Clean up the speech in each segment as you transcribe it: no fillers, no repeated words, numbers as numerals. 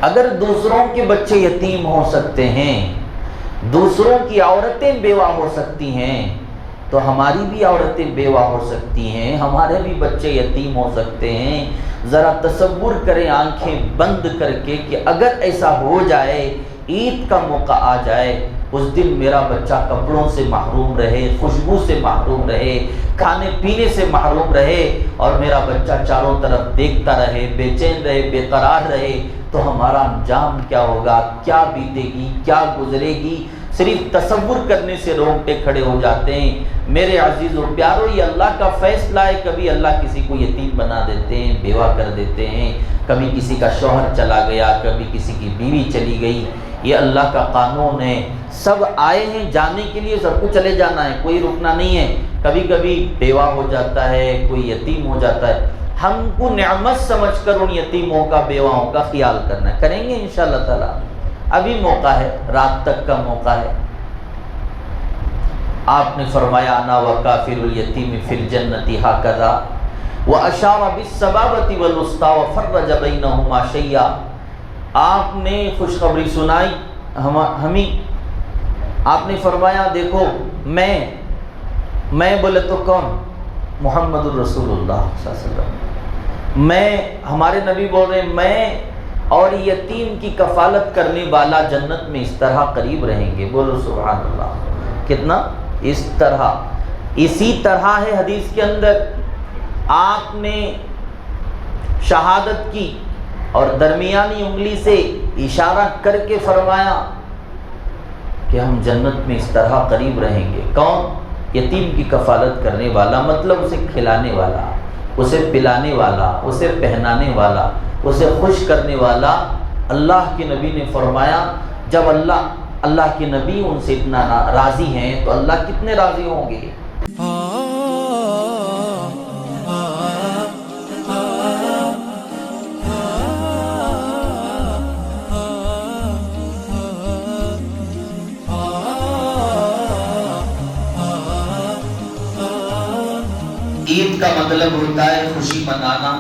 اگر دوسروں کے بچے یتیم ہو سکتے ہیں، دوسروں کی عورتیں بیوہ ہو سکتی ہیں، تو ہماری بھی عورتیں بیوہ ہو سکتی ہیں، ہمارے بھی بچے یتیم ہو سکتے ہیں۔ ذرا تصور کریں آنکھیں بند کر کے کہ اگر ایسا ہو جائے، عید کا موقع آ جائے، اس دن میرا بچہ کپڑوں سے محروم رہے، خوشبو سے محروم رہے، کھانے پینے سے محروم رہے، اور میرا بچہ چاروں طرف دیکھتا رہے، بے چین رہے، بے قرار رہے، تو ہمارا انجام کیا ہوگا، کیا بیتے گی، کیا گزرے گی؟ صرف تصور کرنے سے رونگٹے کھڑے ہو جاتے ہیں۔ میرے عزیز و پیارو، یہ اللہ کا فیصلہ ہے۔ کبھی اللہ کسی کو یتیم بنا دیتے ہیں، بیوہ کر دیتے ہیں، کبھی کسی کا شوہر چلا گیا، کبھی کسی کی بیوی چلی گئی، یہ اللہ کا قانون ہے۔ سب آئے ہیں جانے کے لیے، سب کو چلے جانا ہے، کوئی رکنا نہیں ہے۔ کبھی کبھی بیوہ ہو جاتا ہے، کوئی یتیم ہو جاتا ہے، ہم کو نعمت سمجھ کر ان یتیموں کا، بیواؤں کا خیال کرنا ہے، کریں گے انشاءاللہ تعالی۔ ابھی موقع ہے، رات تک کا موقع ہے۔ آپ نے فرمایا انا وکافل الیتیم فی الجنۃ ھکذا واشار بالسبابۃ والوسطی وفرج بینہما شیئا۔ آپ نے خوشخبری سنائی ہمیں، آپ نے فرمایا دیکھو میں بولے تو کون؟ محمد الرسول اللہ صلی اللہ علیہ وسلم۔ میں، ہمارے نبی بول رہے ہیں، میں اور یتیم کی کفالت کرنے والا جنت میں اس طرح قریب رہیں گے۔ بولو سبحان اللہ۔ کتنا؟ اس طرح، اسی طرح ہے حدیث کے اندر۔ آپ نے شہادت کی اور درمیانی انگلی سے اشارہ کر کے فرمایا کہ ہم جنت میں اس طرح قریب رہیں گے۔ کون؟ یتیم کی کفالت کرنے والا، مطلب اسے کھلانے والا، اسے پلانے والا، اسے پہنانے والا، اسے خوش کرنے والا۔ اللہ کے نبی نے فرمایا جب اللہ کے نبی ان سے اتنا راضی ہیں تو اللہ کتنے راضی ہوں گے۔ عید کا مطلب ہوتا ہے خوشی منانا۔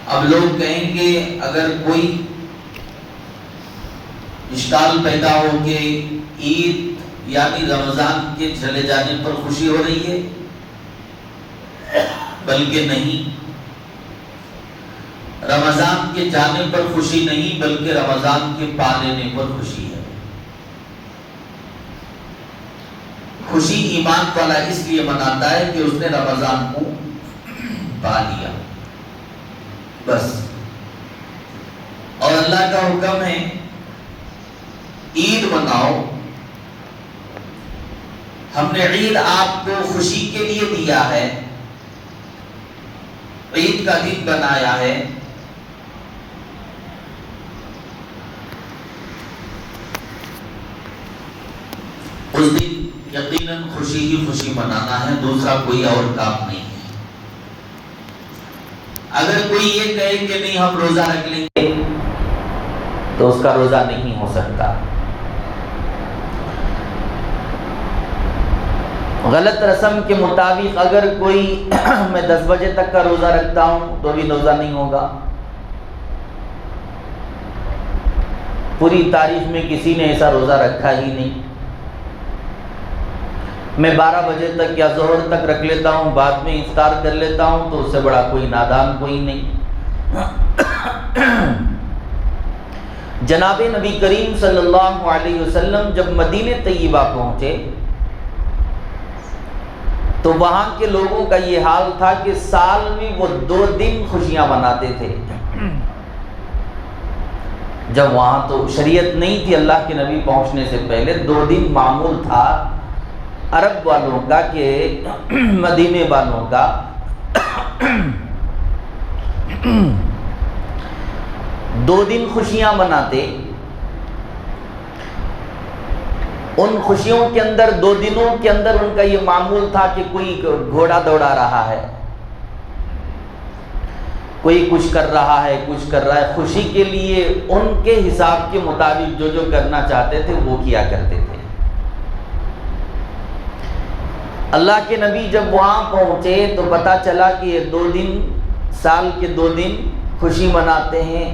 اب لوگ کہیں گے اگر کوئی اشکال پیدا ہو کہ عید یعنی رمضان کے چلے جانے پر خوشی ہو رہی ہے، بلکہ نہیں، رمضان کے جانے پر خوشی نہیں بلکہ رمضان کے پا لینے پر خوشی ہے۔ خوشی ایمان والا اس لیے مناتا ہے کہ اس نے رمضان کو پا لیا، بس۔ اور اللہ کا حکم ہے عید مناؤ۔ ہم نے عید آپ کو خوشی کے لیے دیا ہے، عید کا دن بنایا ہے۔ اس دن یقیناً خوشی ہی خوشی منانا ہے، دوسرا کوئی اور کام نہیں ہے۔ اگر کوئی یہ کہے کہ نہیں ہم روزہ رکھ لیں گے تو اس کا روزہ نہیں ہو سکتا۔ غلط رسم کے مطابق اگر کوئی میں 10 بجے تک کا روزہ رکھتا ہوں تو بھی روزہ نہیں ہوگا۔ پوری تاریخ میں کسی نے ایسا روزہ رکھا ہی نہیں۔ میں 12 بجے تک یا ظہر تک رکھ لیتا ہوں، بعد میں افطار کر لیتا ہوں، تو اس سے بڑا کوئی نادان کوئی نہیں۔ جناب نبی کریم صلی اللہ علیہ وسلم جب مدینہ طیبہ پہنچے تو وہاں کے لوگوں کا یہ حال تھا کہ سال میں وہ 2 دن خوشیاں مناتے تھے۔ جب وہاں تو شریعت نہیں تھی، اللہ کے نبی پہنچنے سے پہلے 2 دن معمول تھا عرب والوں کا، کہ مدینے والوں کا۔ 2 دن خوشیاں مناتے۔ ان خوشیوں کے اندر 2 دنوں کے اندر ان کا یہ معمول تھا کہ کوئی گھوڑا دوڑا رہا ہے، کوئی کچھ کر رہا ہے، کچھ کر رہا ہے۔ خوشی کے لیے ان کے حساب کے مطابق جو کرنا چاہتے تھے وہ کیا کرتے تھے۔ اللہ کے نبی جب وہاں پہنچے تو پتہ چلا کہ یہ 2 دن، سال کے 2 دن خوشی مناتے ہیں۔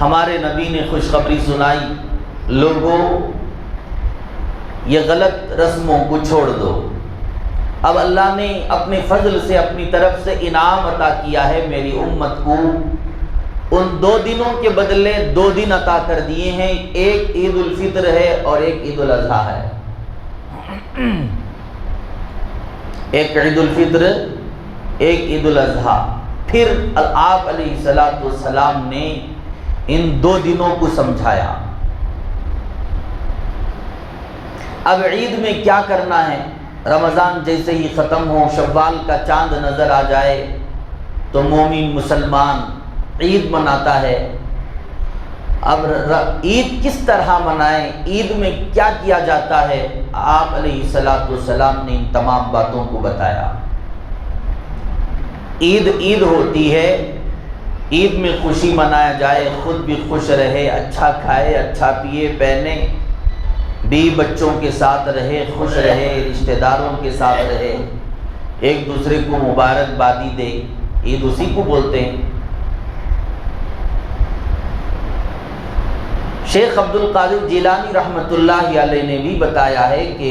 ہمارے نبی نے خوشخبری سنائی، لوگوں یہ غلط رسموں کو چھوڑ دو، اب اللہ نے اپنے فضل سے اپنی طرف سے انعام عطا کیا ہے میری امت کو، ان 2 دنوں کے بدلے 2 دن عطا کر دیے ہیں، ایک عید الفطر ہے اور ایک عید الاضحیٰ ہے۔ ایک عید الفطر، ایک عید الاضحیٰ۔ پھر آپ علیہ السلام نے ان 2 دنوں کو سمجھایا۔ اب عید میں کیا کرنا ہے؟ رمضان جیسے ہی ختم ہو، شوال کا چاند نظر آ جائے تو مومن مسلمان عید مناتا ہے۔ اب عید کس طرح منائیں، عید میں کیا کیا جاتا ہے؟ آپ علیہ السلام نے ان تمام باتوں کو بتایا۔ عید عید ہوتی ہے، عید میں خوشی منایا جائے، خود بھی خوش رہے، اچھا کھائے، اچھا پیے، پہنے، بیوی بچوں کے ساتھ رہے، خوش رہے، رشتہ داروں کے ساتھ رہے، ایک دوسرے کو مبارکبادی دے، عید اسی کو بولتے ہیں۔ شیخ عبد القادر جیلانی رحمۃ اللہ علیہ نے بھی بتایا ہے کہ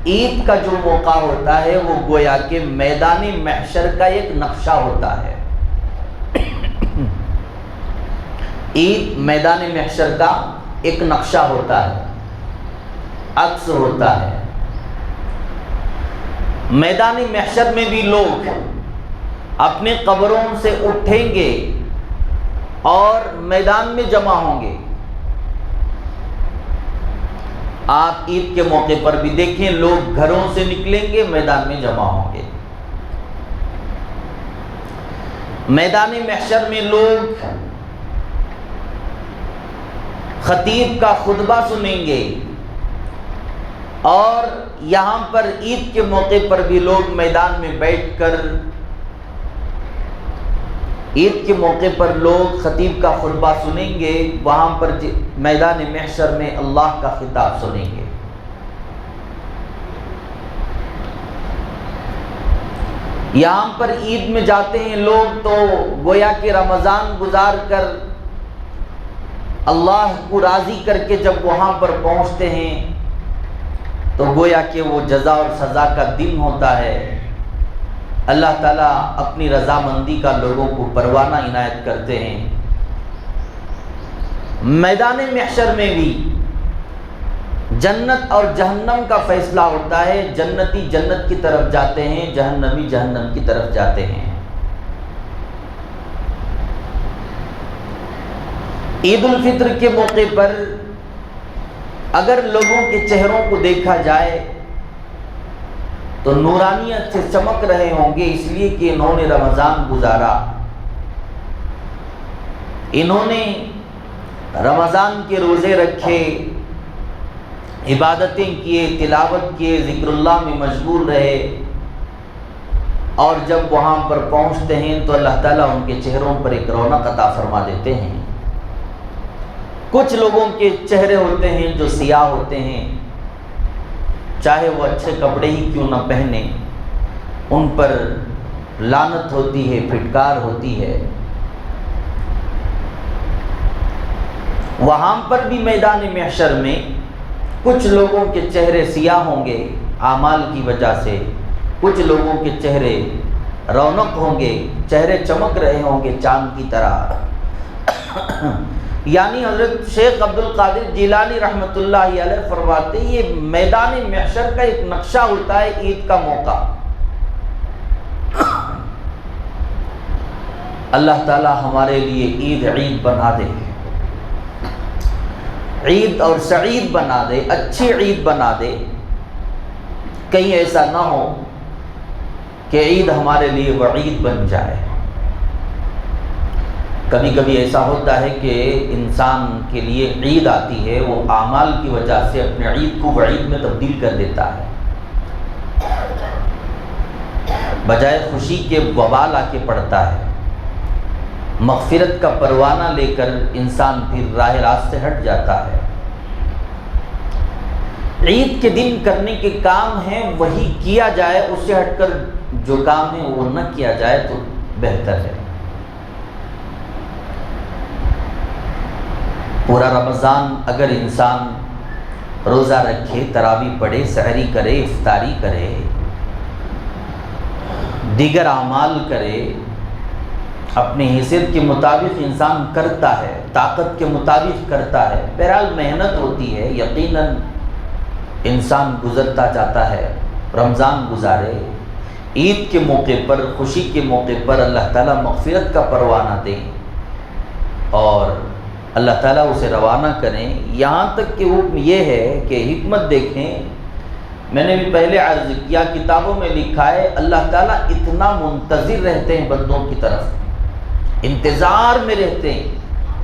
عید کا جو موقع ہوتا ہے وہ گویا کہ میدان محشر کا ایک نقشہ ہوتا ہے۔ عید میدان محشر کا ایک نقشہ ہوتا ہے، عکس ہوتا ہے۔ میدان محشر میں بھی لوگ اپنے قبروں سے اٹھیں گے اور میدان میں جمع ہوں گے۔ آپ عید کے موقع پر بھی دیکھیں، لوگ گھروں سے نکلیں گے، میدان میں جمع ہوں گے۔ میدان محشر میں لوگ خطیب کا خطبہ سنیں گے، اور یہاں پر عید کے موقع پر بھی لوگ میدان میں بیٹھ کر، عید کے موقع پر لوگ خطیب کا خطبہ سنیں گے، وہاں پر میدان محشر میں اللہ کا خطاب سنیں گے۔ یہاں پر عید میں جاتے ہیں لوگ تو گویا کہ رمضان گزار کر اللہ کو راضی کر کے جب وہاں پر پہنچتے ہیں تو گویا کہ وہ جزا اور سزا کا دن ہوتا ہے۔ اللہ تعالیٰ اپنی رضامندی کا لوگوں کو پروانہ عنایت کرتے ہیں۔ میدان محشر میں بھی جنت اور جہنم کا فیصلہ ہوتا ہے، جنتی جنت کی طرف جاتے ہیں، جہنمی جہنم کی طرف جاتے ہیں۔ عید الفطر کے موقع پر اگر لوگوں کے چہروں کو دیکھا جائے تو نورانیت سے چمک رہے ہوں گے، اس لیے کہ انہوں نے رمضان گزارا، انہوں نے رمضان کے روزے رکھے، عبادتیں کیے، تلاوت کیے، ذکر اللہ میں مشغول رہے، اور جب وہاں پر پہنچتے ہیں تو اللہ تعالیٰ ان کے چہروں پر ایک رونق عطا فرما دیتے ہیں۔ کچھ لوگوں کے چہرے ہوتے ہیں جو سیاہ ہوتے ہیں، چاہے وہ اچھے کپڑے ہی کیوں نہ پہنے، ان پر لعنت ہوتی ہے، پھٹکار ہوتی ہے۔ وہاں پر بھی میدان محشر میں کچھ لوگوں کے چہرے سیاہ ہوں گے اعمال کی وجہ سے، کچھ لوگوں کے چہرے رونق ہوں گے، چہرے چمک رہے ہوں گے چاند کی طرح۔ یعنی حضرت شیخ عبد القادر جیلانی رحمۃ اللہ علیہ فرماتے ہیں یہ میدان محشر کا ایک نقشہ ہوتا ہے عید کا موقع۔ اللہ تعالی ہمارے لیے عید عید بنا دے، عید اور سعید بنا دے، اچھی عید بنا دے۔ کہیں ایسا نہ ہو کہ عید ہمارے لیے وعید بن جائے۔ کبھی کبھی ایسا ہوتا ہے کہ انسان کے لیے عید آتی ہے، وہ اعمال کی وجہ سے اپنے عید کو وعید میں تبدیل کر دیتا ہے، بجائے خوشی کے وبال آ کے پڑتا ہے، مغفرت کا پروانہ لے کر انسان پھر راہ راست سے ہٹ جاتا ہے۔ عید کے دن کرنے کے کام ہیں وہی کیا جائے، اس سے ہٹ کر جو کام ہے وہ نہ کیا جائے تو بہتر ہے۔ پورا رمضان اگر انسان روزہ رکھے، تراویح پڑھے، سحری کرے، افطاری کرے، دیگر اعمال کرے، اپنی حیثیت کے مطابق انسان کرتا ہے، طاقت کے مطابق کرتا ہے، بہرحال محنت ہوتی ہے، یقیناً انسان گزرتا جاتا ہے، رمضان گزارے، عید کے موقع پر، خوشی کے موقع پر اللہ تعالیٰ مغفرت کا پروانہ دیں اور اللہ تعالیٰ اسے روانہ کریں۔ یہاں تک کہ حکم یہ ہے کہ حکمت دیکھیں، میں نے بھی پہلے عرض کیا، کتابوں میں لکھا ہے اللہ تعالیٰ اتنا منتظر رہتے ہیں بندوں کی طرف، انتظار میں رہتے ہیں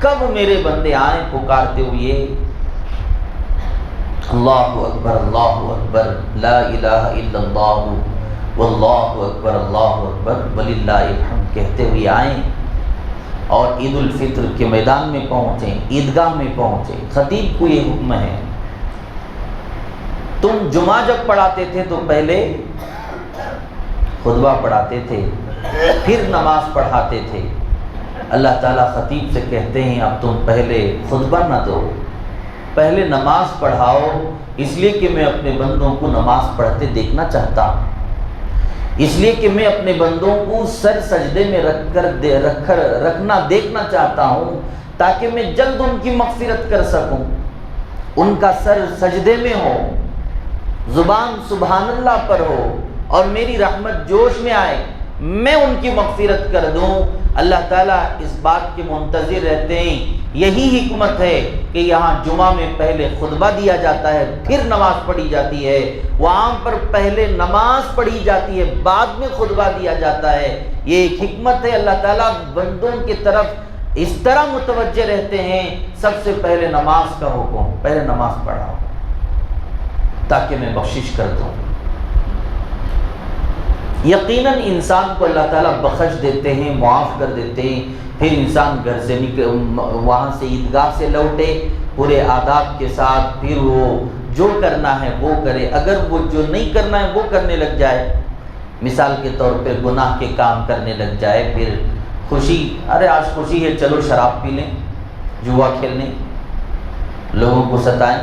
کب میرے بندے آئیں پکارتے ہوئے اللہ اکبر لا الہ الا اللہ واللہ اکبر وللہ الحمد کہتے ہوئے آئیں اور عید الفطر کے میدان میں پہنچیں، عیدگاہ میں پہنچیں۔ خطیب کو یہ حکم ہے، تم جمعہ جب پڑھاتے تھے تو پہلے خطبہ پڑھاتے تھے، پھر نماز پڑھاتے تھے، اللہ تعالیٰ خطیب سے کہتے ہیں اب تم پہلے خطبہ نہ دو، پہلے نماز پڑھاؤ، اس لیے کہ میں اپنے بندوں کو نماز پڑھتے دیکھنا چاہتا ہوں، اس لیے کہ میں اپنے بندوں کو سر سجدے میں رکھنا دیکھنا چاہتا ہوں تاکہ میں جلد ان کی مغفرت کر سکوں، ان کا سر سجدے میں ہو، زبان سبحان اللہ پر ہو اور میری رحمت جوش میں آئے، میں ان کی مغفرت کر دوں۔ اللہ تعالیٰ اس بات کے منتظر رہتے ہیں، یہی حکمت ہے کہ یہاں جمعہ میں پہلے خطبہ دیا جاتا ہے پھر نماز پڑھی جاتی ہے، وہاں پر پہلے نماز پڑھی جاتی ہے بعد میں خطبہ دیا جاتا ہے۔ یہ ایک حکمت ہے، اللہ تعالیٰ بندوں کی طرف اس طرح متوجہ رہتے ہیں، سب سے پہلے نماز کا حکم، پہلے نماز پڑھاؤ تاکہ میں بخشش کر دوں۔ یقیناً انسان کو اللہ تعالیٰ بخش دیتے ہیں، معاف کر دیتے ہیں، پھر انسان گھر سے وہاں سے عیدگاہ سے لوٹے پورے آداب کے ساتھ، پھر وہ جو کرنا ہے وہ کرے، اگر وہ جو نہیں کرنا ہے وہ کرنے لگ جائے، مثال کے طور پہ گناہ کے کام کرنے لگ جائے، پھر خوشی، ارے آج خوشی ہے چلو شراب پی لیں، جوا کھیل لیں، لوگوں کو ستائیں۔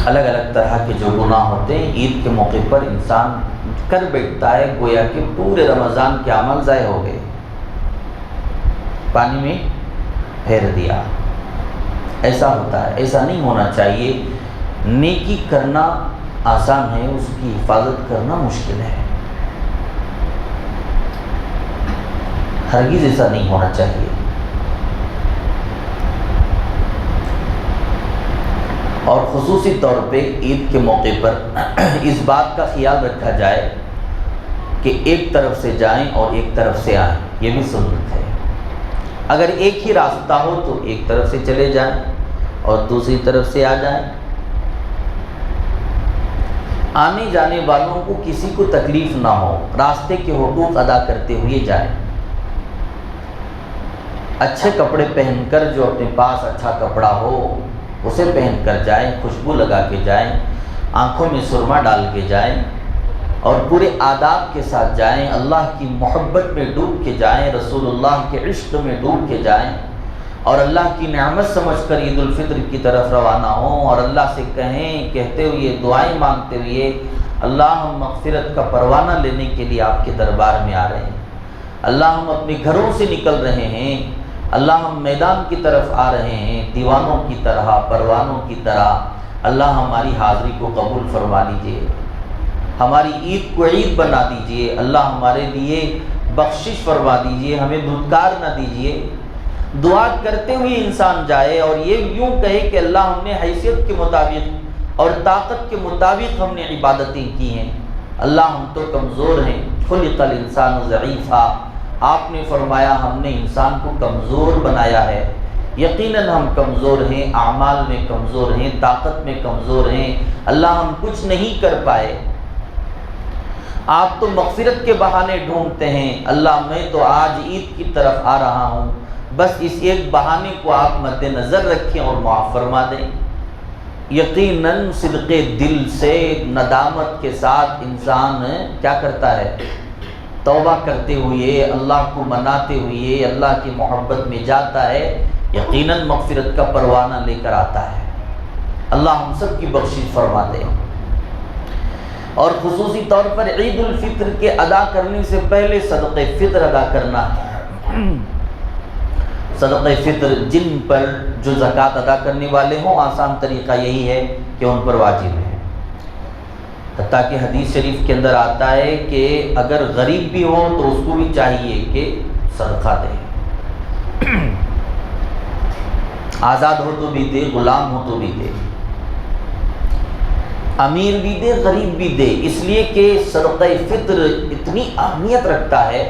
الگ الگ طرح کے جو گناہ ہوتے ہیں عید کے موقع پر انسان کر بیٹھتا ہے، گویا کہ پورے رمضان کے عمل ضائع ہو گئے، پانی میں پھیر دیا۔ ایسا ہوتا ہے، ایسا نہیں ہونا چاہیے۔ نیکی کرنا آسان ہے، اس کی حفاظت کرنا مشکل ہے، ہرگز ایسا نہیں ہونا چاہیے۔ اور خصوصی طور پہ عید کے موقع پر اس بات کا خیال رکھا جائے کہ ایک طرف سے جائیں اور ایک طرف سے آئیں، یہ بھی سنت ہے۔ اگر ایک ہی راستہ ہو تو ایک طرف سے چلے جائیں اور دوسری طرف سے آ جائیں، آنے جانے والوں کو کسی کو تکلیف نہ ہو، راستے کے حقوق ادا کرتے ہوئے جائیں، اچھے کپڑے پہن کر، جو اپنے پاس اچھا کپڑا ہو اسے پہن کر جائیں، خوشبو لگا کے جائیں، آنکھوں میں سرما ڈال کے جائیں اور پورے آداب کے ساتھ جائیں، اللہ کی محبت میں ڈوب کے جائیں، رسول اللہ کے عشق میں ڈوب کے جائیں اور اللہ کی نعمت سمجھ کر عید الفطر کی طرف روانہ ہوں اور اللہ سے کہتے ہوئے، دعائیں مانگتے ہوئے، اللہ ہم مغفرت کا پروانہ لینے کے لیے آپ کے دربار میں آ رہے ہیں، اللہ ہم اپنے گھروں سے نکل رہے ہیں، اللہ ہم میدان کی طرف آ رہے ہیں، دیوانوں کی طرح، پروانوں کی طرح، اللہ ہماری حاضری کو قبول فرما لیجئے، ہماری عید کو عید بنا دیجئے، اللہ ہمارے لیے بخشش فرما دیجئے، ہمیں دھتکار نہ دیجئے۔ دعا کرتے ہوئے انسان جائے اور یہ یوں کہے کہ اللہ ہم نے حیثیت کے مطابق اور طاقت کے مطابق ہم نے عبادتیں کی ہیں، اللہ ہم تو کمزور ہیں، خلق الانسان ضعیفا، آپ نے فرمایا ہم نے انسان کو کمزور بنایا ہے، یقیناً ہم کمزور ہیں، اعمال میں کمزور ہیں، طاقت میں کمزور ہیں، اللہ ہم کچھ نہیں کر پائے، آپ تو مغفرت کے بہانے ڈھونڈتے ہیں، اللہ میں تو آج عید کی طرف آ رہا ہوں، بس اس ایک بہانے کو آپ مد نظر رکھیں اور معاف فرما دیں۔ یقیناً صدق دل سے ندامت کے ساتھ انسان کیا کرتا ہے؟ توبہ کرتے ہوئے، اللہ کو مناتے ہوئے اللہ کی محبت میں جاتا ہے، یقیناً مغفرت کا پروانہ لے کر آتا ہے۔ اللہ ہم سب کی بخشش فرما دے۔ اور خصوصی طور پر عید الفطر کے ادا کرنے سے پہلے صدقہ فطر ادا کرنا ہے۔ صدقہ فطر جن پر جو زکوٰۃ ادا کرنے والے ہوں، آسان طریقہ یہی ہے کہ ان پر واجب ہے۔ حتیٰ کہ حدیث شریف کے اندر آتا ہے کہ اگر غریب بھی ہو تو اس کو بھی چاہیے کہ صدقہ دے، آزاد ہو تو بھی دے، غلام ہو تو بھی دے، امیر بھی دے، غریب بھی دے، اس لیے کہ صدقہ فطر اتنی اہمیت رکھتا ہے۔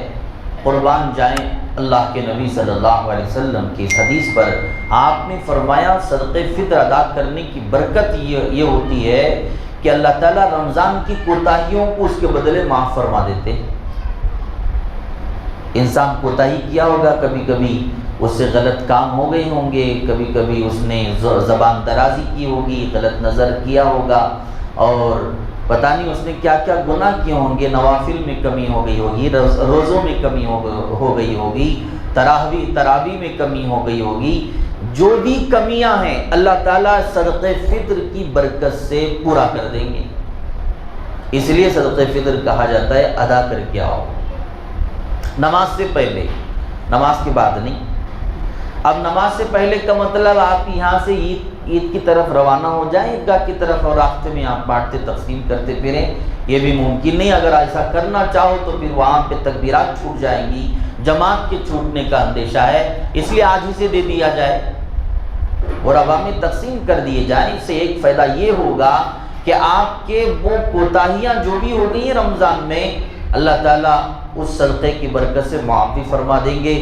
قربان جائیں اللہ کے نبی صلی اللہ علیہ وسلم کی اس حدیث پر، آپ نے فرمایا صدقہ فطر ادا کرنے کی برکت یہ ہوتی ہے کہ اللہ تعالیٰ رمضان کی کوتاہیوں کو اس کے بدلے معاف فرما دیتے ہیں۔ انسان کوتاہی کیا ہوگا، کبھی کبھی اس سے غلط کام ہو گئے ہوں گے، کبھی کبھی اس نے زبان درازی کی ہوگی، غلط نظر کیا ہوگا، اور پتہ نہیں اس نے کیا کیا گناہ کیے ہوں گے، نوافل میں کمی ہو گئی ہوگی، روزوں میں کمی ہو گئی ہوگی، تراویح میں کمی ہو گئی ہوگی۔ جو بھی کمیاں ہیں اللہ تعالیٰ صدقہ فطر کی برکت سے پورا کر دیں گے۔ اس لیے صدقہ فطر کہا جاتا ہے ادا کر کے آؤ، نماز سے پہلے، نماز کے بعد نہیں۔ اب نماز سے پہلے کا مطلب آپ یہاں سے عید کی طرف روانہ ہو جائیں، عیدگاہ کی طرف، اور راستے میں آپ بانٹتے تقسیم کرتے پھریں، یہ بھی ممکن نہیں۔ اگر ایسا کرنا چاہو تو پھر وہاں پہ تکبیرات چھوٹ جائیں گی، جماعت کے چھوٹنے کا اندیشہ ہے، اس لیے آج ہی سے دے دیا جائے اور عوامی تقسیم کر دیے جائیں۔ اس سے ایک فائدہ یہ ہوگا کہ آپ کے وہ کوتاہیاں جو بھی ہو گئی ہیں رمضان میں، اللہ تعالیٰ اس صدقے کی برکت سے معافی فرما دیں گے۔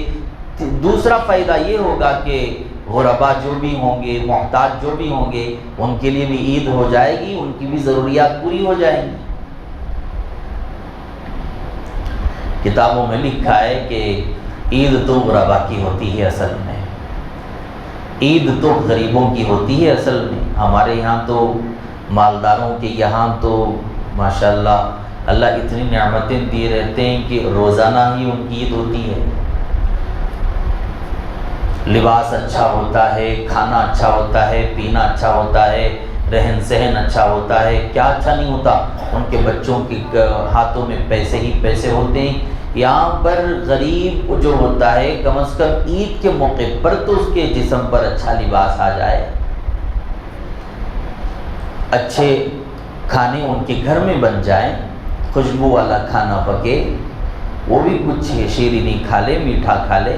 دوسرا فائدہ یہ ہوگا کہ غربا جو بھی ہوں گے، محتاج جو بھی ہوں گے، ان کے لیے بھی عید ہو جائے گی، ان کی بھی ضروریات پوری ہو جائیں گی۔ کتابوں میں لکھا ہے کہ عید تو غربا کی ہوتی ہے، اصل میں عید تو غریبوں کی ہوتی ہے اصل میں۔ ہمارے یہاں تو مالداروں کے یہاں تو ماشاءاللہ اللہ اتنی نعمتیں دیے رہتے ہیں کہ روزانہ ہی ان کی عید ہوتی ہے۔ لباس اچھا ہوتا ہے، کھانا اچھا ہوتا ہے، پینا اچھا ہوتا ہے، رہن سہن اچھا ہوتا ہے، کیا اچھا نہیں ہوتا؟ ان کے بچوں کے ہاتھوں میں پیسے ہی پیسے ہوتے ہیں۔ یہاں پر غریب جو ہوتا ہے، کم از کم عید کے موقع پر تو اس کے جسم پر اچھا لباس آ جائے، اچھے کھانے ان کے گھر میں بن جائیں، خوشبو والا کھانا پکے، وہ بھی کچھ شیرینی کھا لے، میٹھا کھا لے۔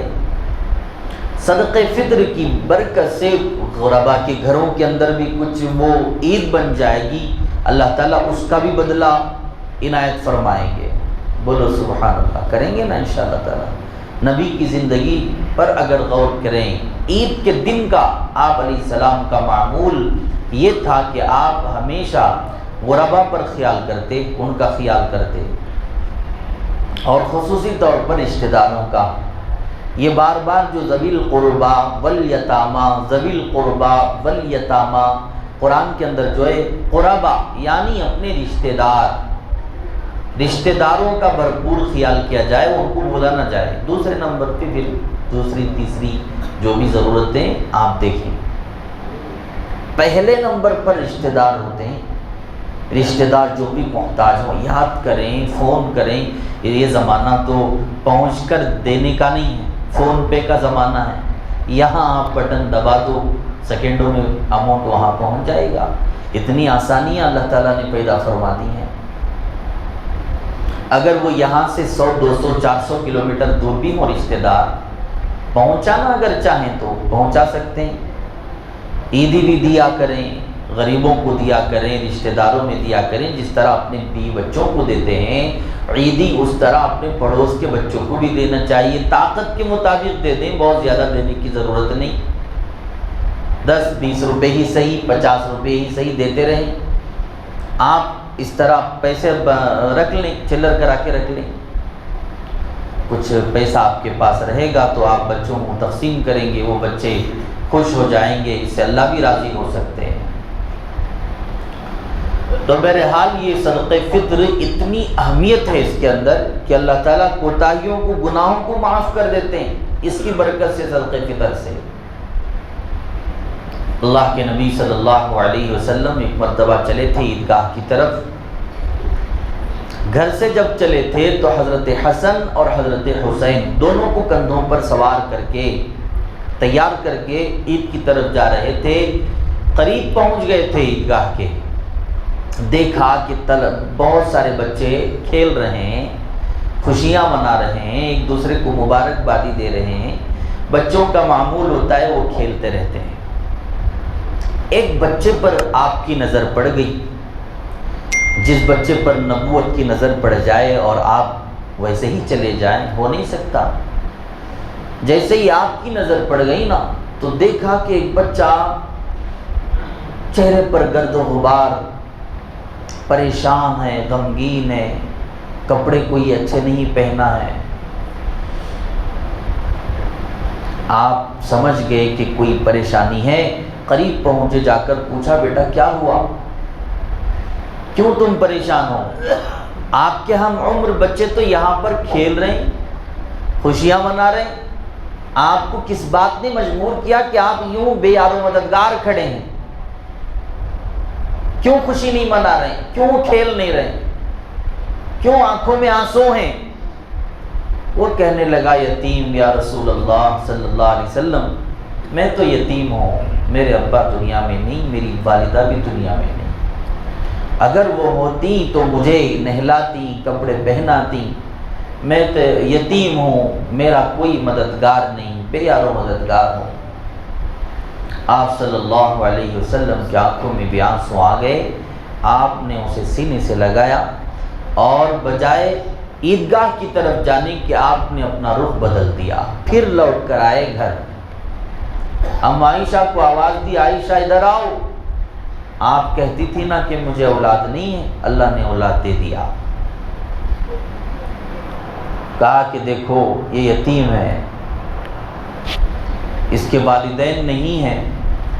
صدقہ فطر کی برکت سے غربا کے گھروں کے اندر بھی کچھ وہ عید بن جائے گی، اللہ تعالیٰ اس کا بھی بدلہ عنایت فرمائیں گے۔ بولو سبحان اللہ، کریں گے نا انشاءاللہ تعالیٰ۔ نبی کی زندگی پر اگر غور کریں، عید کے دن کا آپ علیہ السلام کا معمول یہ تھا کہ آپ ہمیشہ غربا پر خیال کرتے، ان کا خیال کرتے، اور خصوصی طور پر رشتہ داروں کا۔ یہ بار بار جو ذوی القربا والیتاما، ذوی القربا والیتاما، قرآن کے اندر جو ہے قربا یعنی اپنے رشتہ داروں کا بھرپور خیال کیا جائے، ان کو بھولا نہ جائے۔ دوسرے نمبر پہ پھر دوسری تیسری جو بھی ضرورتیں آپ دیکھیں، پہلے نمبر پر رشتہ دار ہوتے ہیں۔ رشتہ دار جو بھی محتاج ہوں، یاد کریں، فون کریں۔ یہ زمانہ تو پہنچ کر دینے کا نہیں ہے، فون پے کا زمانہ ہے۔ یہاں آپ بٹن دبا دو، سیکنڈوں میں اماؤنٹ وہاں پہنچ جائے گا۔ اتنی آسانیاں اللہ تعالیٰ نے پیدا فرما دی ہیں۔ اگر وہ یہاں سے 100 200 400 کلومیٹر دور بھی ہوں رشتہ دار، پہنچانا اگر چاہیں تو پہنچا سکتے ہیں۔ عیدی بھی دیا کریں، غریبوں کو دیا کریں، رشتہ داروں میں دیا کریں، جس طرح اپنے بیوی بچوں کو دیتے ہیں عیدی، اس طرح اپنے پڑوس کے بچوں کو بھی دینا چاہیے۔ طاقت کے مطابق دے دیں، بہت زیادہ دینے کی ضرورت نہیں، 10-20 روپے ہی صحیح، 50 روپے ہی صحیح دیتے رہیں۔ آپ اس طرح پیسے رکھ لیں، چلر کرا کے رکھ لیں۔ کچھ پیسہ آپ کے پاس رہے گا تو آپ بچوں کو تقسیم کریں گے، وہ بچے خوش ہو جائیں گے، اس سے اللہ بھی راضی ہو سکتے ہیں۔ تو بہرحال یہ صدقہ فطر اتنی اہمیت ہے اس کے اندر کہ اللہ تعالیٰ کوتاہیوں کو، گناہوں کو معاف کر دیتے ہیں اس کی برکت سے، صدقہ فطر سے۔ اللہ کے نبی صلی اللہ علیہ وسلم ایک مرتبہ چلے تھے عیدگاہ کی طرف، گھر سے جب چلے تھے تو حضرت حسن اور حضرت حسین دونوں کو کندھوں پر سوار کر کے، تیار کر کے عید کی طرف جا رہے تھے۔ قریب پہنچ گئے تھے عیدگاہ کے، دیکھا کہ بہت سارے بچے کھیل رہے ہیں، خوشیاں منا رہے ہیں، ایک دوسرے کو مبارکبادی دے رہے ہیں۔ بچوں کا معمول ہوتا ہے وہ کھیلتے رہتے ہیں۔ ایک بچے پر آپ کی نظر پڑ گئی، جس بچے پر نبوت کی نظر پڑ جائے اور آپ ویسے ہی چلے جائیں، ہو نہیں سکتا۔ جیسے ہی آپ کی نظر پڑ گئی نا تو دیکھا کہ ایک بچہ چہرے پر گرد و غبار، پریشان ہے، غمگین ہے، کپڑے کوئی اچھے نہیں پہنا ہے۔ آپ سمجھ گئے کہ کوئی پریشانی ہے، قریب پہنچے، جا کر پوچھا بیٹا کیا ہوا، کیوں تم پریشان ہو؟ آپ کے ہم عمر بچے تو یہاں پر کھیل رہے ہیں، خوشیاں منا رہے ہیں، آپ کو کس بات نے مجبور کیا کہ آپ یوں بے یار و مددگار کھڑے ہیں؟ کیوں خوشی نہیں منا رہے ہیں؟ کیوں کھیل نہیں رہے ہیں؟ کیوں آنکھوں میں آنسو ہیں؟ وہ کہنے لگا یتیم یا رسول اللہ صلی اللہ علیہ وسلم، میں تو یتیم ہوں، میرے ابا دنیا میں نہیں، میری والدہ بھی دنیا میں نہیں، اگر وہ ہوتی تو مجھے نہلاتی، کپڑے پہناتی، میں تو یتیم ہوں، میرا کوئی مددگار نہیں، بے یار و مددگار ہوں۔ آپ صلی اللہ علیہ وسلم کی آنکھوں میں بھی آنسو آ گئے، آپ نے اسے سینے سے لگایا اور بجائے عیدگاہ کی طرف جانے کہ آپ نے اپنا رخ بدل دیا، پھر لوٹ کر آئے گھر۔ ہم عائشہ کو آواز دی، عائشہ ادھر آؤ، آپ کہتی تھی نا کہ مجھے اولاد نہیں ہے، اللہ نے اولاد دے دیا۔ کہا کہ دیکھو یہ یتیم ہے، اس کے والدین نہیں ہیں،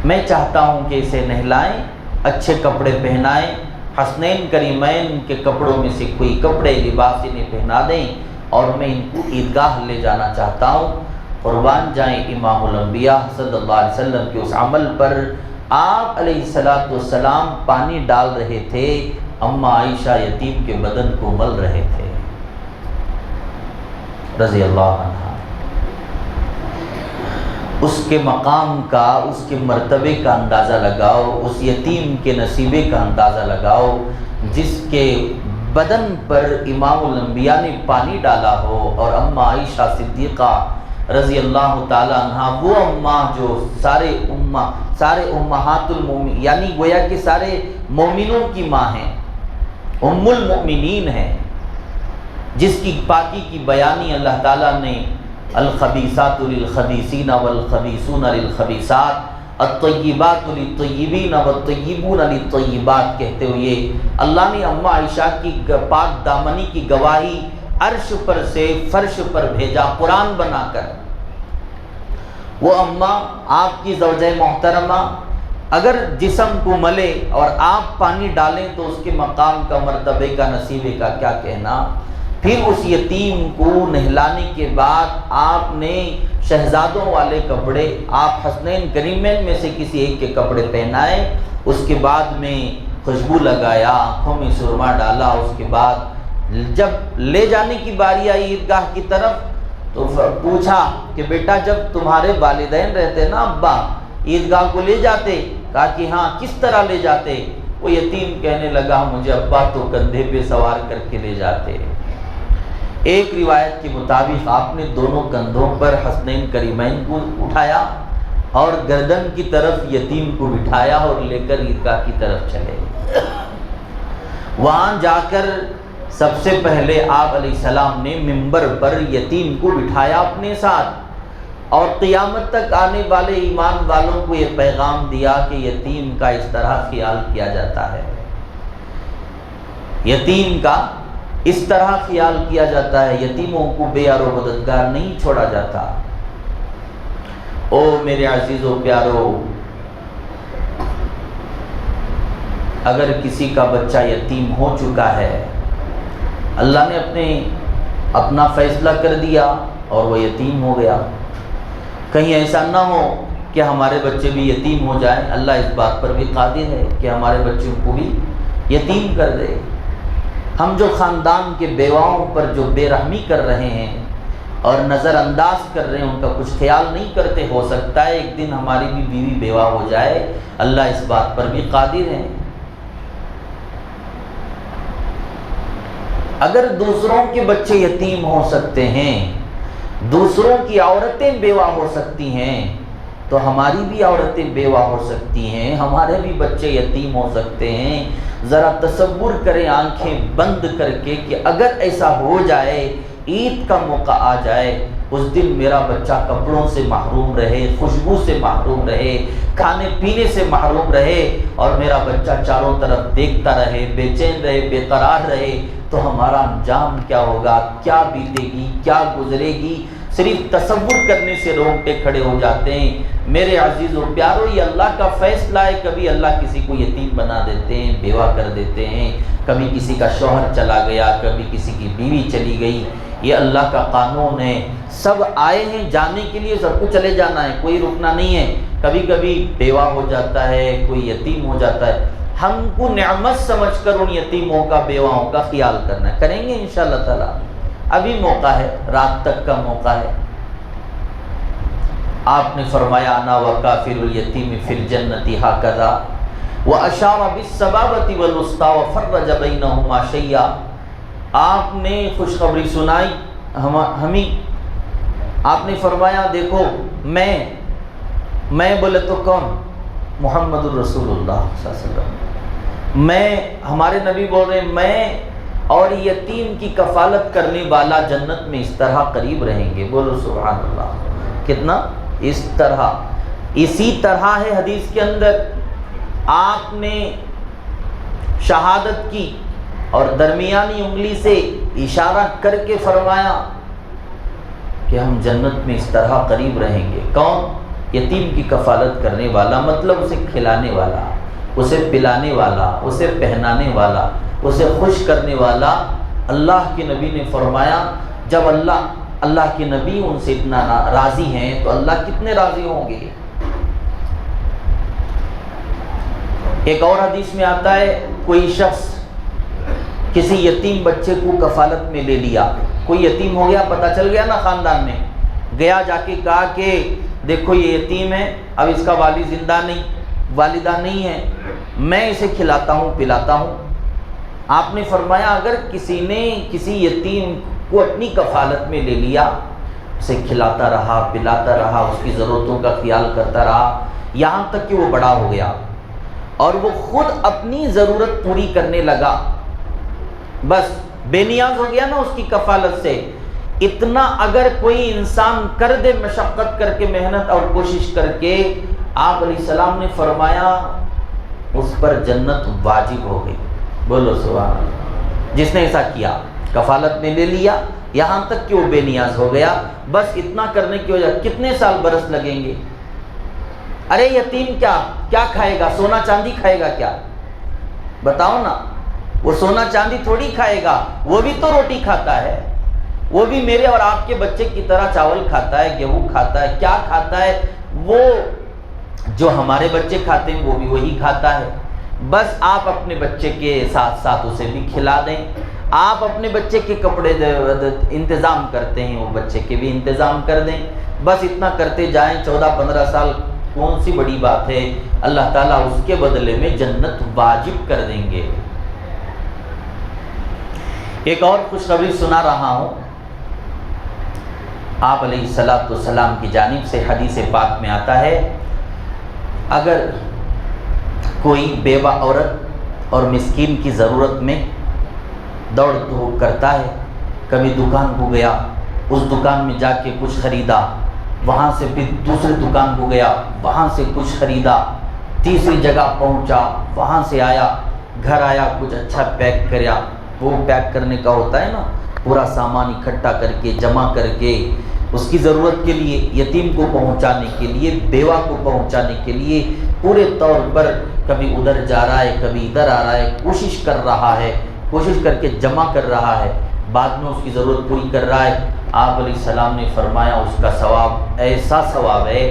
میں چاہتا ہوں کہ اسے نہلائیں، اچھے کپڑے پہنائیں، حسنین کریمین کے کپڑوں میں سے کوئی کپڑے لباس انہیں پہنا دیں، اور میں ان کو عیدگاہ لے جانا چاہتا ہوں۔ قربان جائیں امام الانبیاء صلی اللہ علیہ وسلم کے اس عمل پر۔ آپ علیہ السلام پانی ڈال رہے تھے، اماں عائشہ یتیم کے بدن کو مل رہے تھے، رضی اللہ عنہ۔ اس کے مقام کا، اس کے مرتبے کا اندازہ لگاؤ، اس یتیم کے نصیبے کا اندازہ لگاؤ جس کے بدن پر امام الانبیاء نے پانی ڈالا ہو، اور اماں عائشہ صدیقہ رضی اللہ تعالی عنہ، وہ اماں جو سارے امہات المومنین، یعنی گویا کہ سارے مومنوں کی ماں ہیں، ام المؤمنین ہیں، جس کی پاکی کی بیانی اللہ تعالیٰ نے الخبیثات للخبیثین والخبیثون للخبیثات الطیبات للطیبین والطیبون للطیبات کہتے ہوئے اللہ نے اماں عائشہ کی پاک دامنی کی گواہی عرش پر سے فرش پر بھیجا قرآن بنا کر۔ وہ اماں، آپ کی زوجہ محترمہ، اگر جسم کو ملے اور آپ پانی ڈالیں تو اس کے مقام کا، مرتبے کا، نصیبے کا کیا کہنا۔ پھر اس یتیم کو نہلانے کے بعد آپ نے شہزادوں والے کپڑے، آپ حسنین کریمین میں سے کسی ایک کے کپڑے پہنائے، اس کے بعد میں خوشبو لگایا، آنکھوں میں سرما ڈالا۔ اس کے بعد جب لے جانے کی باری آئی عیدگاہ کی طرف تو پوچھا کہ بیٹا جب تمہارے والدین رہتے نا ابا، عیدگاہ کو لے جاتے؟ کہا کہ ہاں، کس طرح لے جاتے؟ وہ یتیم کہنے لگا مجھے ابا تو کندھے پہ سوار کر کے لے جاتے۔ ایک روایت کے مطابق آپ نے دونوں کندھوں پر حسنین کریمین کو اٹھایا اور گردن کی طرف یتیم کو بٹھایا اور لے کر عیدگاہ کی طرف چلے۔ وہاں جا کر سب سے پہلے آپ علیہ السلام نے منبر پر یتیم کو بٹھایا اپنے ساتھ، اور قیامت تک آنے والے ایمان والوں کو یہ پیغام دیا کہ یتیم کا اس طرح خیال کیا جاتا ہے، یتیم کا اس طرح خیال کیا جاتا ہے، یتیموں کو بے یار و مددگار نہیں چھوڑا جاتا۔ او میرے عزیزو پیارو، اگر کسی کا بچہ یتیم ہو چکا ہے، اللہ نے اپنا فیصلہ کر دیا اور وہ یتیم ہو گیا، کہیں ایسا نہ ہو کہ ہمارے بچے بھی یتیم ہو جائیں، اللہ اس بات پر بھی قادر ہے کہ ہمارے بچوں کو بھی یتیم کر دے۔ ہم جو خاندان کے بیواؤں پر جو بے رحمی کر رہے ہیں اور نظر انداز کر رہے ہیں، ان کا کچھ خیال نہیں کرتے، ہو سکتا ہے ایک دن ہماری بھی بیوی بیوہ ہو جائے، اللہ اس بات پر بھی قادر ہے۔ اگر دوسروں کے بچے یتیم ہو سکتے ہیں، دوسروں کی عورتیں بیوہ ہو سکتی ہیں، تو ہماری بھی عورتیں بیوہ ہو سکتی ہیں، ہمارے بھی بچے یتیم ہو سکتے ہیں۔ ذرا تصور کریں آنکھیں بند کر کے کہ اگر ایسا ہو جائے، عید کا موقع آ جائے، اس دن میرا بچہ کپڑوں سے محروم رہے، خوشبو سے محروم رہے، کھانے پینے سے محروم رہے، اور میرا بچہ چاروں طرف دیکھتا رہے، بے چین رہے، بے قرار رہے، تو ہمارا انجام کیا ہوگا، کیا بیتے گی، کیا گزرے گی؟ صرف تصور کرنے سے رونگٹے کھڑے ہو جاتے ہیں۔ میرے عزیز و پیارو، یہ اللہ کا فیصلہ ہے، کبھی اللہ کسی کو یتیم بنا دیتے ہیں، بیوہ کر دیتے ہیں، کبھی کسی کا شوہر چلا گیا، کبھی کسی کی بیوی چلی گئی، یہ اللہ کا قانون ہے۔ سب آئے ہیں جانے کے لیے، سب کو چلے جانا ہے، کوئی رکنا نہیں ہے۔ کبھی کبھی بیوہ ہو جاتا ہے، کوئی یتیم ہو جاتا ہے، ہم کو نعمت سمجھ کر ان یتیموں کا، بیواؤں کا خیال کرنا ہے، کریں گے انشاءاللہ تعالی۔ ابھی موقع ہے، رات تک کا موقع ہے۔ آپ نے فرمایا انا وکافر الیتیم فی الجنۃ ہکذا واشار بالسبابۃ والوسطی وفرج بینہما شیئا۔ آپ نے خوشخبری سنائی ہمیں، آپ نے فرمایا دیکھو میں بولے تو کون؟ محمد الرسول اللہ صلی اللہ علیہ وسلم، میں، ہمارے نبی بول رہے ہیں، میں اور یتیم کی کفالت کرنے والا جنت میں اس طرح قریب رہیں گے۔ بولو سبحان اللہ، کتنا اس طرح، اسی طرح ہے حدیث کے اندر، آپ نے شہادت کی اور درمیانی انگلی سے اشارہ کر کے فرمایا کہ ہم جنت میں اس طرح قریب رہیں گے۔ کون؟ یتیم کی کفالت کرنے والا، مطلب اسے کھلانے والا، اسے پلانے والا، اسے پہنانے والا، اسے خوش کرنے والا۔ اللہ کے نبی نے فرمایا جب اللہ کے نبی ان سے اتنا راضی ہیں تو اللہ کتنے راضی ہوں گے۔ ایک اور حدیث میں آتا ہے، کوئی شخص کسی یتیم بچے کو کفالت میں لے لیا، کوئی یتیم ہو گیا، پتہ چل گیا نا خاندان میں، گیا جا کے کہا کہ دیکھو یہ یتیم ہے، اب اس کا والد زندہ نہیں، والدہ نہیں ہے، میں اسے کھلاتا ہوں پلاتا ہوں۔ آپ نے فرمایا اگر کسی نے کسی یتیم کو اپنی کفالت میں لے لیا، اسے کھلاتا رہا پلاتا رہا، اس کی ضرورتوں کا خیال کرتا رہا، یہاں تک کہ وہ بڑا ہو گیا اور وہ خود اپنی ضرورت پوری کرنے لگا، بس بے نیاز ہو گیا نا اس کی کفالت سے، اتنا اگر کوئی انسان کر دے مشقت کر کے، محنت اور کوشش کر کے، آپ علیہ السلام نے فرمایا اس پر جنت واجب ہو گئی۔ بولو سبحان اللہ۔ جس نے ایسا کیا، کفالت میں لے لیا، یہاں تک کہ وہ بے نیاز ہو گیا، بس اتنا کرنے کی وجہ کتنے سال برس لگیں گے؟ ارے یتیم کیا کھائے گا؟ سونا چاندی کھائے گا کیا؟ بتاؤ نا، وہ سونا چاندی تھوڑی کھائے گا، وہ بھی تو روٹی کھاتا ہے، وہ بھی میرے اور آپ کے بچے کی طرح چاول کھاتا ہے، گیہوں کھاتا ہے، کیا کھاتا ہے؟ وہ جو ہمارے بچے کھاتے ہیں وہ بھی وہی کھاتا ہے۔ بس آپ اپنے بچے کے ساتھ ساتھ اسے بھی کھلا دیں، آپ اپنے بچے کے کپڑے انتظام کرتے ہیں، وہ بچے کے بھی انتظام کر دیں، بس اتنا کرتے جائیں، 14-15 سال کون سی بڑی بات ہے، اللہ تعالیٰ اس کے بدلے میں جنت واجب کر دیں گے۔ ایک اور خوشخبری سنا رہا ہوں، آپ علیہ السلام کی جانب سے حدیث پاک میں آتا ہے، اگر کوئی بیوہ عورت اور مسکین کی ضرورت میں دوڑ دھوپ کرتا ہے، کبھی دکان کو گیا، اس دکان میں جا کے کچھ خریدا، وہاں سے پھر دوسری دکان کو گیا، وہاں سے کچھ خریدا، تیسری جگہ پہنچا، وہاں سے آیا، گھر آیا، کچھ اچھا پیک کریا، وہ پیک کرنے کا ہوتا ہے نا، پورا سامان اکٹھا کر کے جمع کر کے اس کی ضرورت کے لیے، یتیم کو پہنچانے کے لیے، بیوہ کو پہنچانے کے لیے پورے طور پر کبھی ادھر جا رہا ہے کبھی ادھر آ رہا ہے، کوشش کر رہا ہے، کوشش کر کے جمع کر رہا ہے، بعد میں اس کی ضرورت پوری کر رہا ہے۔ آپ علیہ السلام نے فرمایا اس کا ثواب ایسا ثواب ہے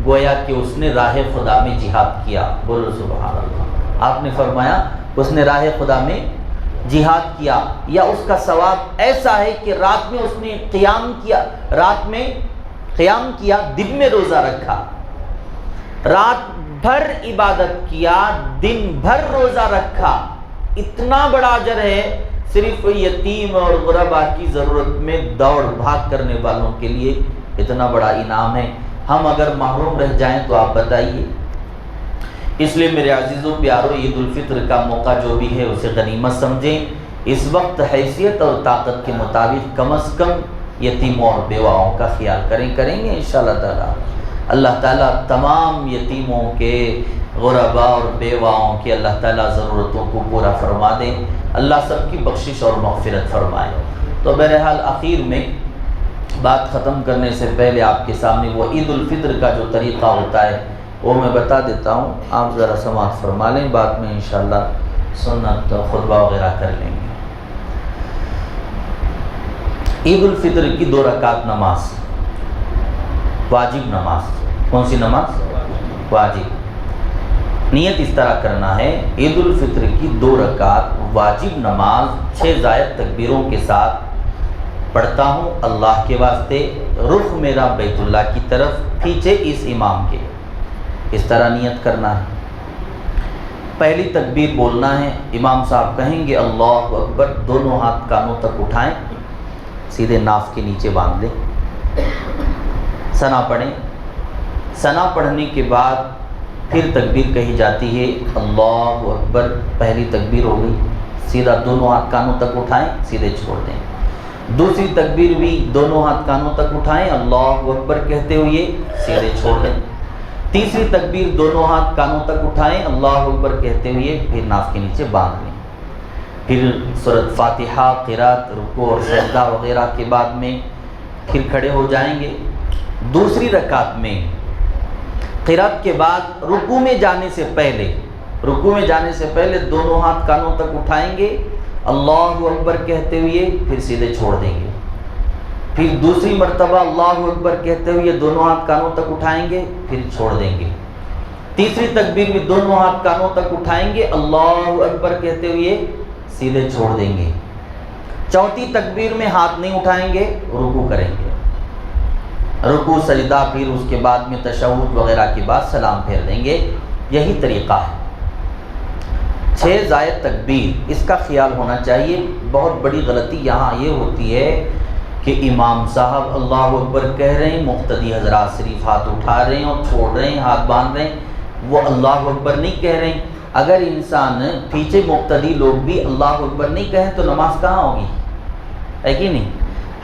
گویا کہ اس نے راہ خدا میں جہاد کیا۔ بولو سبحان اللہ۔ آپ نے فرمایا اس نے راہ خدا میں جہاد کیا، یا اس کا ثواب ایسا ہے کہ رات میں اس نے قیام کیا، رات میں قیام کیا، دن میں روزہ رکھا، رات بھر عبادت کیا، دن بھر روزہ رکھا، اتنا بڑا اجر ہے۔ صرف یتیم اور غربا کی ضرورت میں دوڑ بھاگ کرنے والوں کے لیے اتنا بڑا انعام ہے۔ ہم اگر محروم رہ جائیں تو آپ بتائیے۔ اس لیے میرے عزیزوں پیارو، عید الفطر کا موقع جو بھی ہے اسے غنیمت سمجھیں۔ اس وقت حیثیت اور طاقت کے مطابق کم از کم یتیموں اور بیواؤں کا خیال کریں گے انشاءاللہ تعالی۔ اللہ تعالیٰ تمام یتیموں کے، غرباء اور بیواؤں کے اللہ تعالیٰ ضرورتوں کو پورا فرما دے، اللہ سب کی بخشش اور مغفرت فرمائے۔ تو بہرحال آخر میں بات ختم کرنے سے پہلے آپ کے سامنے وہ عید الفطر کا جو طریقہ ہوتا ہے وہ میں بتا دیتا ہوں، آپ ذرا سماعت فرما لیں، بعد میں انشاءاللہ سنت خطبہ وغیرہ کر لیں گے۔ عید الفطر کی 2 رکعت نماز، واجب نماز۔ کون سی نماز؟ واجب۔ نیت اس طرح کرنا ہے، عید الفطر کی 2 رکعت واجب نماز 6 زائد تکبیروں کے ساتھ پڑھتا ہوں اللہ کے واسطے، رخ میرا بیت اللہ کی طرف، پیچھے اس امام کے، اس طرح نیت کرنا ہے۔ پہلی تکبیر بولنا ہے، امام صاحب کہیں گے اللہ اکبر، دونوں ہاتھ کانوں تک اٹھائیں، سیدھے ناف کے نیچے باندھ لیں، ثنا پڑھیں۔ ثنا پڑھنے کے بعد پھر تکبیر کہی جاتی ہے اللہ اکبر، پہلی تکبیر ہو گئی، سیدھا دونوں ہاتھ کانوں تک اٹھائیں، سیدھے چھوڑ دیں۔ دوسری تکبیر بھی دونوں ہاتھ کانوں تک اٹھائیں، اللہ اکبر کہتے ہوئے سیدھے چھوڑ دیں۔ تیسری تکبیر دونوں ہاتھ کانوں تک اٹھائیں، اللہ اکبر کہتے ہوئے پھر ناف کے نیچے باندھ لیں۔ پھر سورۃ فاتحہ، قرات، رکوع اور سجدہ وغیرہ کے بعد میں پھر کھڑے ہو جائیں گے۔ دوسری رکعت میں قرات کے بعد رکوع میں جانے سے پہلے دونوں ہاتھ کانوں تک اٹھائیں گے، اللہ اکبر کہتے ہوئے پھر سیدھے چھوڑ دیں گے۔ پھر دوسری مرتبہ اللہ اکبر کہتے ہوئے دونوں ہاتھ کانوں تک اٹھائیں گے، پھر چھوڑ دیں گے۔ تیسری تکبیر میں دونوں ہاتھ کانوں تک اٹھائیں گے، اللہ اکبر کہتے ہوئے سیدھے چھوڑ دیں گے۔ چوتھی تکبیر میں ہاتھ نہیں اٹھائیں گے، رکوع کریں گے، رکوع سجدہ، پھر اس کے بعد میں تشہد وغیرہ کے بعد سلام پھیر دیں گے۔ یہی طریقہ ہے۔ 6 زائد تکبیر، اس کا خیال ہونا چاہیے۔ بہت بڑی غلطی یہاں یہ ہوتی ہے کہ امام صاحب اللہ اکبر کہہ رہے ہیں، مقتدی حضرات صرف ہاتھ اٹھا رہے ہیں اور چھوڑ رہے ہیں، ہاتھ باندھ رہے ہیں، وہ اللہ اکبر نہیں کہہ رہے ہیں۔ اگر انسان پیچھے مقتدی لوگ بھی اللہ اکبر نہیں کہیں تو نماز کہاں ہوگی؟ ہے کہ نہیں؟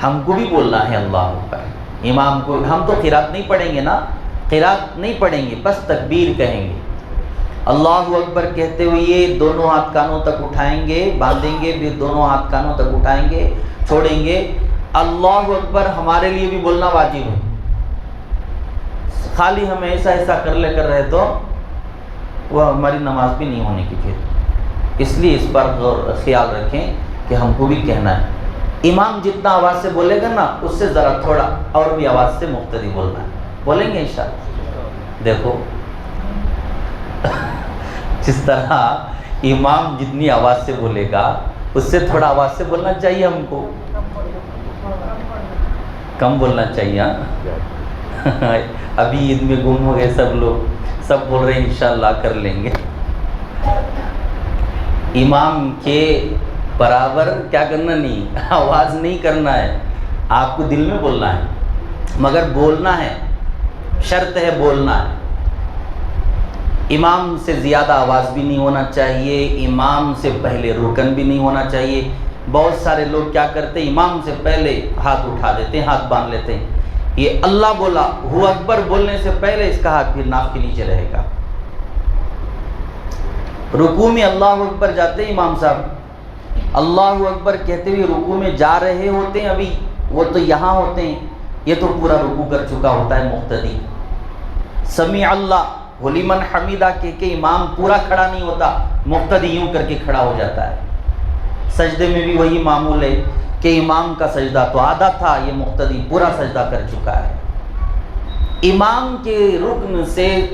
ہم کو بھی بولنا ہے اللہ اکبر، امام کو، ہم تو قرات نہیں پڑھیں گے نا، قرات نہیں پڑھیں گے، بس تکبیر کہیں گے۔ اللہ اکبر کہتے ہوئے دونوں ہاتھ کانوں تک اٹھائیں گے، باندھیں گے، پھر دونوں ہاتھ کانوں تک اٹھائیں گے، چھوڑیں گے۔ اللہ اکبر ہمارے لیے بھی بولنا واجب ہے، خالی ہم ایسا کر رہے تو وہ ہماری نماز بھی نہیں ہونے کی۔ پھر اس لیے اس پر خیال رکھیں کہ ہم کو بھی کہنا ہے۔ امام جتنا آواز سے بولے گا نا، اس سے ذرا تھوڑا اور بھی آواز سے مقتدی بولنا ہے، بولیں گے انشاءاللہ۔ دیکھو جس طرح امام جتنی آواز سے بولے گا اس سے تھوڑا آواز سے بولنا چاہیے، ہم کو کم بولنا چاہیے۔ ابھی عید میں گم ہو گئے سب لوگ، سب بول رہے ہیں انشاءاللہ کر لیں گے۔ امام کے برابر کیا کرنا نہیں، آواز نہیں کرنا ہے، آپ کو دل میں بولنا ہے، مگر بولنا ہے، شرط ہے بولنا ہے۔ امام سے زیادہ آواز بھی نہیں ہونا چاہیے، امام سے پہلے رکن بھی نہیں ہونا چاہیے۔ بہت سارے لوگ کیا کرتے ہیں، امام سے پہلے ہاتھ اٹھا دیتے ہیں، ہاتھ باندھ لیتے ہیں۔ یہ اللہ بولا، ہو اکبر بولنے سے پہلے اس کا ہاتھ پھر ناف کے نیچے رہے گا۔ رکوع میں اللہ اکبر جاتے ہیں امام صاحب، اللہ اکبر کہتے ہوئے رکوع میں جا رہے ہوتے ہیں، ابھی وہ تو یہاں ہوتے ہیں، یہ تو پورا رکوع کر چکا ہوتا ہے مقتدی۔ سمیع اللہ لمن حمیدہ کہ امام پورا کھڑا نہیں ہوتا، مقتدی یوں کر کے کھڑا ہو جاتا ہے۔ سجدے میں بھی وہی معمول ہے کہ امام کا سجدہ تو آدھا تھا، یہ مقتدی پورا سجدہ کر چکا ہے۔ امام کے رکن سے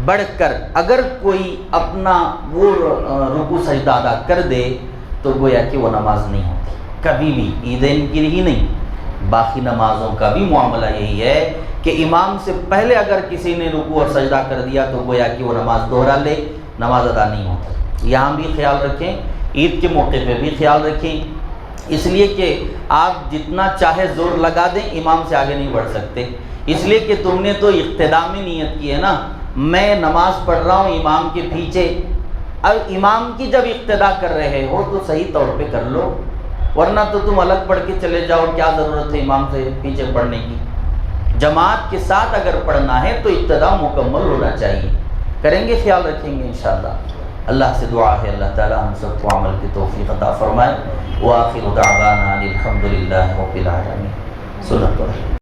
بڑھ کر اگر کوئی اپنا وہ رکوع سجدہ ادا کر دے تو گویا کہ وہ نماز نہیں ہوتی کبھی بھی، عیدین کی ہی نہیں، باقی نمازوں کا بھی معاملہ یہی ہے کہ امام سے پہلے اگر کسی نے رکوع اور سجدہ کر دیا تو گویا کہ وہ نماز دوہرا لے، نماز ادا نہیں ہوتی۔ یہاں بھی خیال رکھیں، عید کے موقع پہ بھی خیال رکھیں، اس لیے کہ آپ جتنا چاہے زور لگا دیں امام سے آگے نہیں بڑھ سکتے، اس لیے کہ تم نے تو اقتداء میں نیت کی ہے نا، میں نماز پڑھ رہا ہوں امام کے پیچھے، اب امام کی جب اقتداء کر رہے ہو تو صحیح طور پہ کر لو، ورنہ تو تم الگ پڑھ کے چلے جاؤ، کیا ضرورت ہے امام سے پیچھے پڑھنے کی۔ جماعت کے ساتھ اگر پڑھنا ہے تو اقتداء مکمل ہونا چاہیے۔ کریں گے، خیال رکھیں گے انشاءاللہ۔ اللہ سے دعا ہے اللہ تعالی ہم سب کو عمل کی توفیق عطا فرمائے۔ وآخر دعوانا الحمدللہ رب العالمین۔ سنت